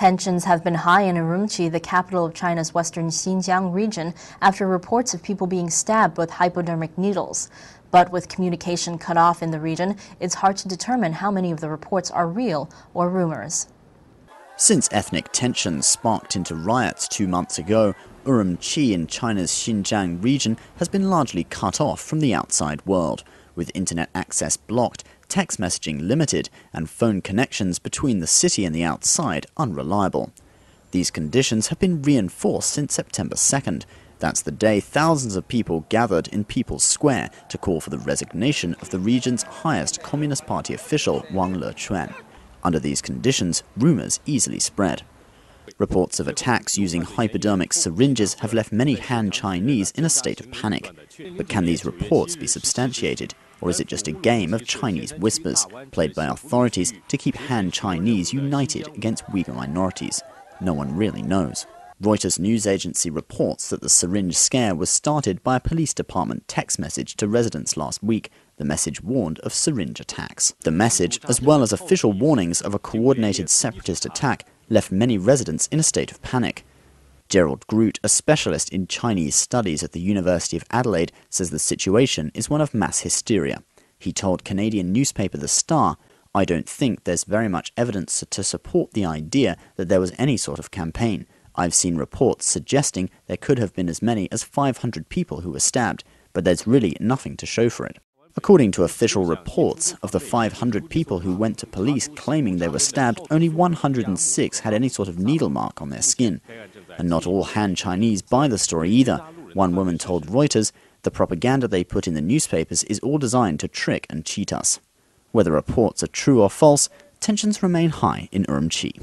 Tensions have been high in Urumqi, the capital of China's western Xinjiang region, after reports of people being stabbed with hypodermic needles. But with communication cut off in the region, it's hard to determine how many of the reports are real or rumors. Since ethnic tensions sparked into riots 2 months ago, Urumqi in China's Xinjiang region has been largely cut off from the outside world, with internet access blocked, text messaging limited, and phone connections between the city and the outside unreliable. These conditions have been reinforced since September 2nd. That's the day thousands of people gathered in People's Square to call for the resignation of the region's highest Communist Party official, Wang Lequan. Under these conditions, rumors easily spread. Reports of attacks using hypodermic syringes have left many Han Chinese in a state of panic. But can these reports be substantiated? Or is it just a game of Chinese whispers, played by authorities to keep Han Chinese united against Uyghur minorities? No one really knows. Reuters news agency reports that the syringe scare was started by a police department text message to residents last week. The message warned of syringe attacks. The message, as well as official warnings of a coordinated separatist attack, left many residents in a state of panic. Gerald Groot, a specialist in Chinese studies at the University of Adelaide, says the situation is one of mass hysteria. He told Canadian newspaper The Star, "I don't think there's very much evidence to support the idea that there was any sort of campaign. I've seen reports suggesting there could have been as many as 500 people who were stabbed, but there's really nothing to show for it." According to official reports, of the 500 people who went to police claiming they were stabbed, only 106 had any sort of needle mark on their skin. And not all Han Chinese buy the story either. One woman told Reuters, "The propaganda they put in the newspapers is all designed to trick and cheat us." Whether reports are true or false, tensions remain high in Urumqi.